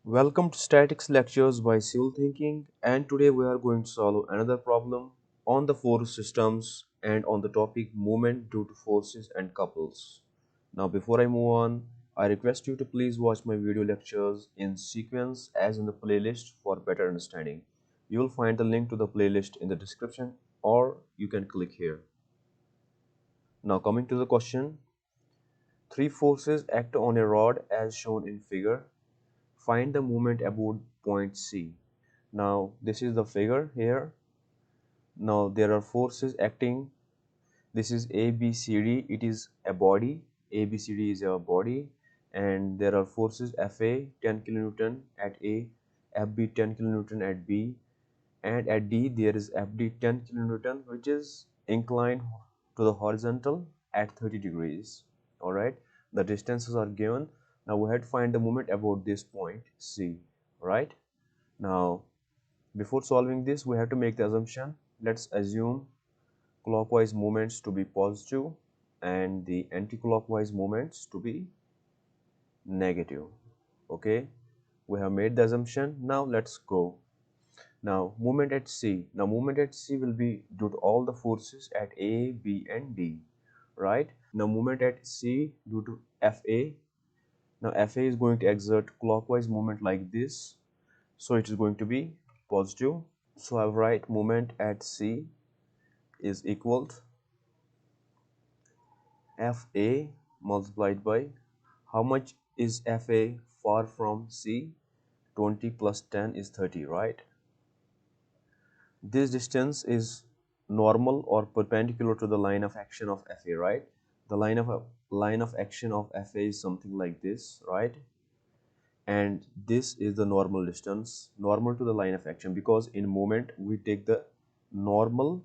Welcome to Statics Lectures by Civil Thinking, and today we are going to solve another problem on the force systems and on the topic movement due to forces and couples. Now before I move on, I request you to please watch my video lectures in sequence as in the playlist for better understanding. You will find the link to the playlist in the description or you can click here. Now coming to the question, three forces act on a rod as shown in figure. Find the moment about point C. Now this is the figure here. Now there are forces acting. This is ABCD. It is a body. ABCD is a body, and there are forces FA 10 kilonewton at A, FB 10 kilonewton at B, and at D there is FD 10 kilonewton, which is inclined to the horizontal at 30 degrees. All right. The distances are given. Now we have to find the moment about this point C. Right. Now before solving this, we have to make the assumption. Let's assume clockwise moments to be positive and the anti-clockwise moments to be negative. Okay, we have made the assumption. Now let's go. Now movement at C. Now movement at C will be due to all the forces at A, B and D. Right? Now movement at C due to FA. Now FA is going to exert clockwise movement like this. So it is going to be positive. So I write moment at C is equal to FA multiplied by how much is FA far from C? 20 plus 10 is 30, right? This distance is normal or perpendicular to the line of action of FA, right? The line of action of FA is something like this, right? And this is the normal distance, normal to the line of action, because in moment we take the normal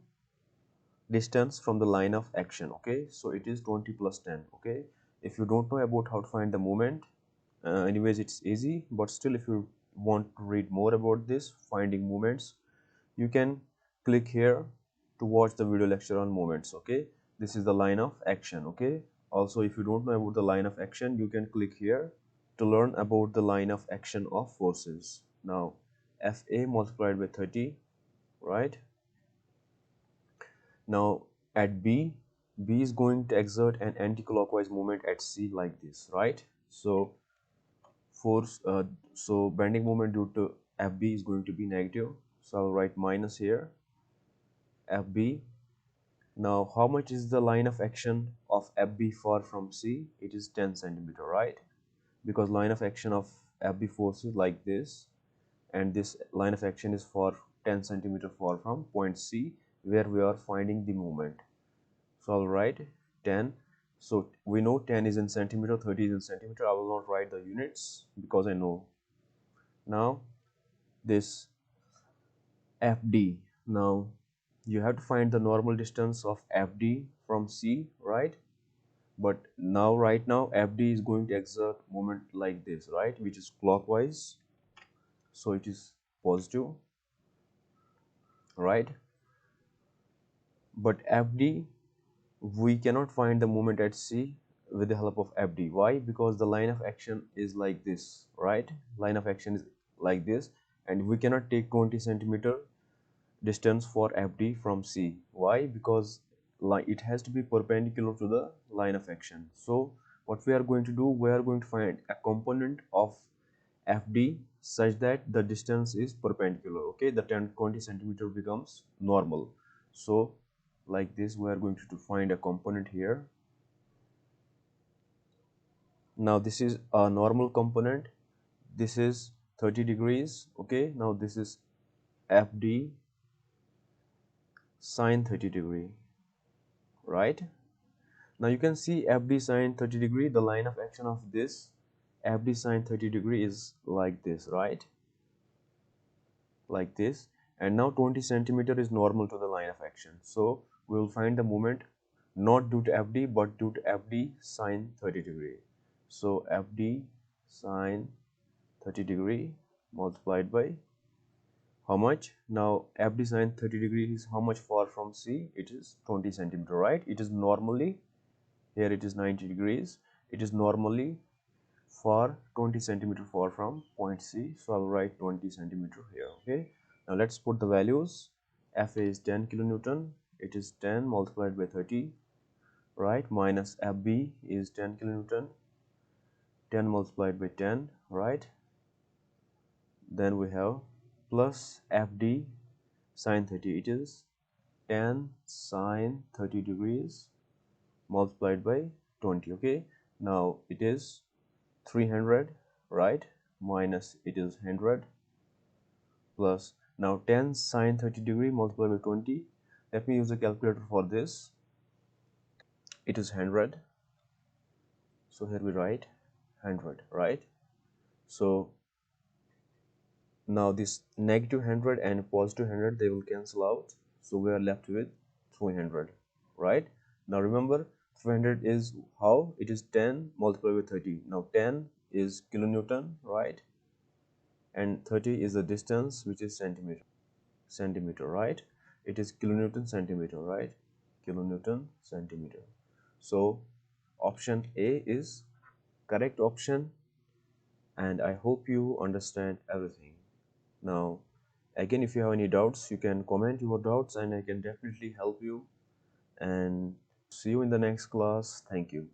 distance from the line of action. Okay, so it is 20 plus 10. Okay, if you don't know about how to find the moment, anyways it's easy, but still if you want to read more about this finding moments, you can click here to watch the video lecture on moments. Okay, this is the line of action. Okay, also if you don't know about the line of action, you can click here to learn about the line of action of forces. Now FA multiplied by 30, right? Now at B, B is going to exert an anti-clockwise moment at C like this, right? So bending moment due to FB is going to be negative. So I'll write minus here, FB. Now how much is the line of action of FB far from C? It is 10 centimeter, right? Because line of action of FB force is like this, and this line of action is for 10 centimeter far from point C, where we are finding the moment. So I'll write 10. So we know 10 is in centimeter, 30 is in centimeter. I will not write the units because I know. Now this FD. Now you have to find the normal distance of FD from C, right? But now right now FD is going to exert moment like this, right? Which is clockwise. So it is positive, right? But FD, we cannot find the moment at C with the help of FD. Why? Because the line of action is like this, right? Line of action is like this, and we cannot take 20 centimeter distance for FD from C. Why? Because it has to be perpendicular to the line of action. So what we are going to do, we are going to find a component of FD such that the distance is perpendicular. Okay, the 20 centimeter becomes normal. So like this, we are going to find a component here. Now this is a normal component. This is 30 degrees. Okay, now this is FD sine 30 degree, right? Now you can see FD sine 30 degree, the line of action of this FD sine 30 degree is like this, right? Like this. And now 20 centimeter is normal to the line of action. So we will find the moment not due to FD but due to FD sine 30 degree. So FD sine 30 degree multiplied by how much? Now FD sine 30 degree is how much far from C? It is 20 centimeter, right? It is normally, here it is 90 degrees. It is normally far, 20 centimeter far from point C. So I'll write 20 centimeter here. Okay. Now let's put the values. Fa is 10 kilonewton. It is 10 multiplied by 30, right? Minus Fb is 10 kilonewton. 10 multiplied by 10, right? Then we have plus Fd sine 30. It is 10 sine 30 degrees multiplied by 20. Okay. Now it is 300, right? Minus it is 100 plus, now 10 sine 30 degree multiplied by 20. Let me use a calculator for this. It is 100. So here we write 100, right? So now this negative 100 and positive 100, they will cancel out. So we are left with 300, right? Now remember, 300 is how? It is 10 multiplied by 30. Now 10 is kilonewton, right? And 30 is the distance, which is centimeter, right? It is kilonewton centimeter, right? Kilonewton centimeter. So option A is correct option, and I hope you understand everything. Now again, if you have any doubts, you can comment your doubts and I can definitely help you, and see you in the next class. Thank you.